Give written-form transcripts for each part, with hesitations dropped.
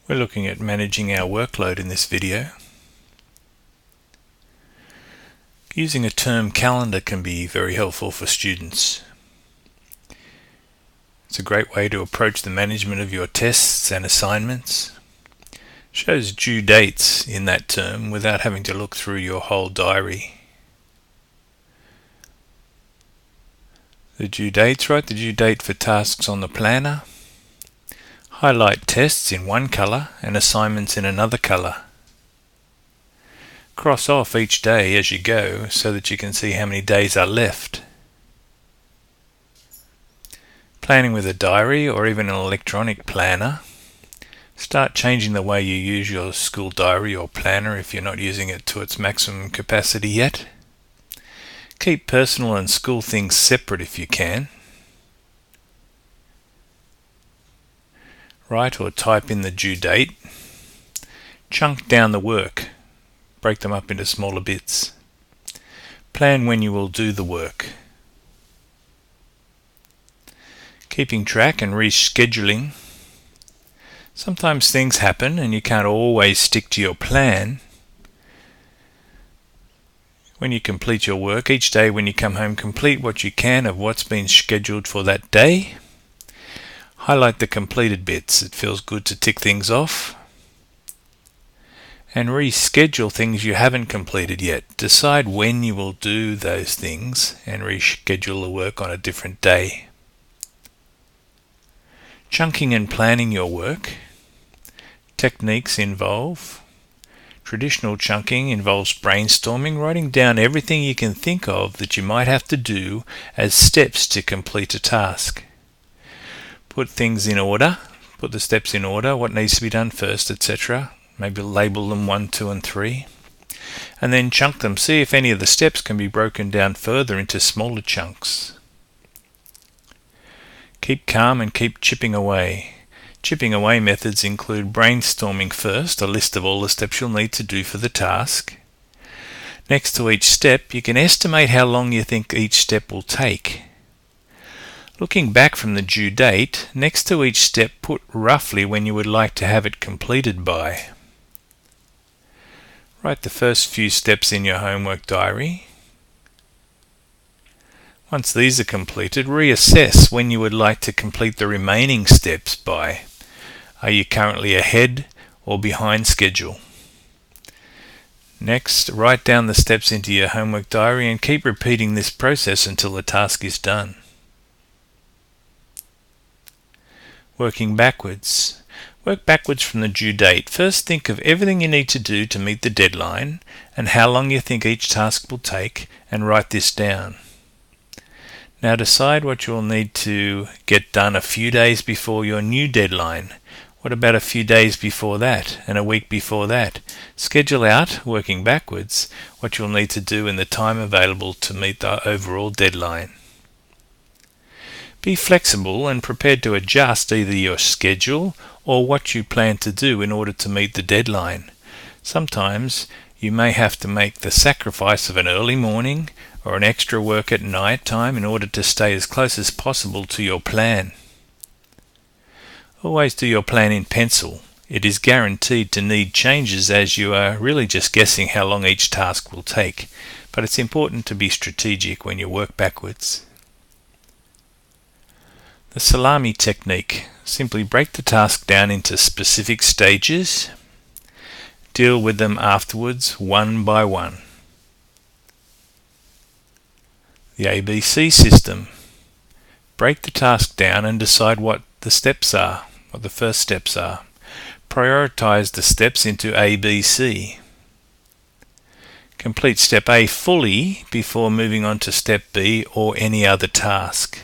We're looking at managing our workload in this video. Using a term calendar can be very helpful for students. It's a great way to approach the management of your tests and assignments. It shows due dates in that term without having to look through your whole diary. The due dates, write the due date for tasks on the planner. Highlight tests in one colour and assignments in another colour. Cross off each day as you go so that you can see how many days are left. Planning with a diary or even an electronic planner. Start changing the way you use your school diary or planner if you're not using it to its maximum capacity yet. Keep personal and school things separate if you can. Write or type in the due date. Chunk down the work. Break them up into smaller bits. Plan when you will do the work. Keeping track and rescheduling. Sometimes things happen and you can't always stick to your plan. When you complete your work, each day when you come home, complete what you can of what's been scheduled for that day. Highlight the completed bits. It feels good to tick things off. And reschedule things you haven't completed yet. Decide when you will do those things and reschedule the work on a different day. Chunking and planning your work. Techniques involve. Traditional chunking involves brainstorming, writing down everything you can think of that you might have to do as steps to complete a task. Put things in order, put the steps in order, what needs to be done first, etc. Maybe label them 1, 2 and 3. And then chunk them. See if any of the steps can be broken down further into smaller chunks. Keep calm and keep chipping away. Chipping away methods include brainstorming first, a list of all the steps you'll need to do for the task. Next to each step, you can estimate how long you think each step will take. Looking back from the due date, next to each step put roughly when you would like to have it completed by. Write the first few steps in your homework diary. Once these are completed, reassess when you would like to complete the remaining steps by. Are you currently ahead or behind schedule? Next, write down the steps into your homework diary and keep repeating this process until the task is done. Working backwards. Work backwards from the due date. First think of everything you need to do to meet the deadline and how long you think each task will take and write this down. Now decide what you will need to get done a few days before your new deadline. What about a few days before that and a week before that? Schedule out, working backwards, what you'll need to do in the time available to meet the overall deadline. Be flexible and prepared to adjust either your schedule or what you plan to do in order to meet the deadline. Sometimes you may have to make the sacrifice of an early morning or an extra work at night time in order to stay as close as possible to your plan. Always do your plan in pencil. It is guaranteed to need changes as you are really just guessing how long each task will take, but it's important to be strategic when you work backwards. The salami technique. Simply break the task down into specific stages. Deal with them afterwards, one by one. The ABC system. Break the task down and decide what the steps are, what the first steps are. Prioritize the steps into ABC. Complete step A fully before moving on to step B or any other task.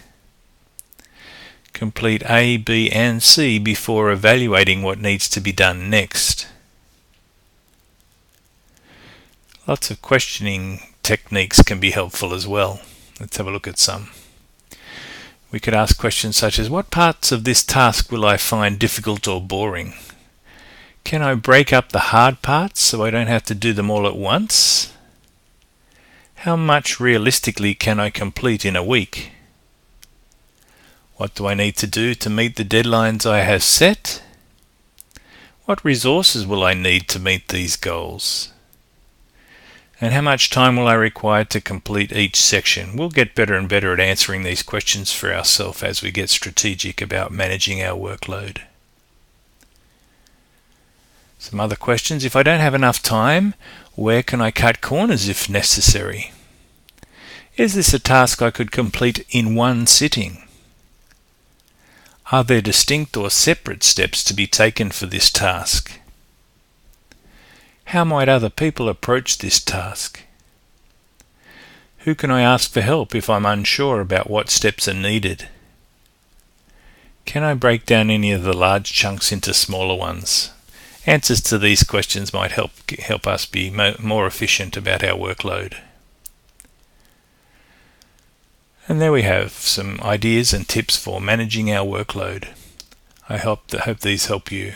Complete A, B and C before evaluating what needs to be done next. Lots of questioning techniques can be helpful as well. Let's have a look at some. We could ask questions such as, what parts of this task will I find difficult or boring? Can I break up the hard parts so I don't have to do them all at once? How much realistically can I complete in a week? What do I need to do to meet the deadlines I have set? What resources will I need to meet these goals? And how much time will I require to complete each section? We'll get better and better at answering these questions for ourselves as we get strategic about managing our workload. Some other questions. If I don't have enough time, where can I cut corners if necessary? Is this a task I could complete in one sitting? Are there distinct or separate steps to be taken for this task? How might other people approach this task? Who can I ask for help if I'm unsure about what steps are needed? Can I break down any of the large chunks into smaller ones? Answers to these questions might help us be more efficient about our workload. And there we have some ideas and tips for managing our workload. I hope these help you.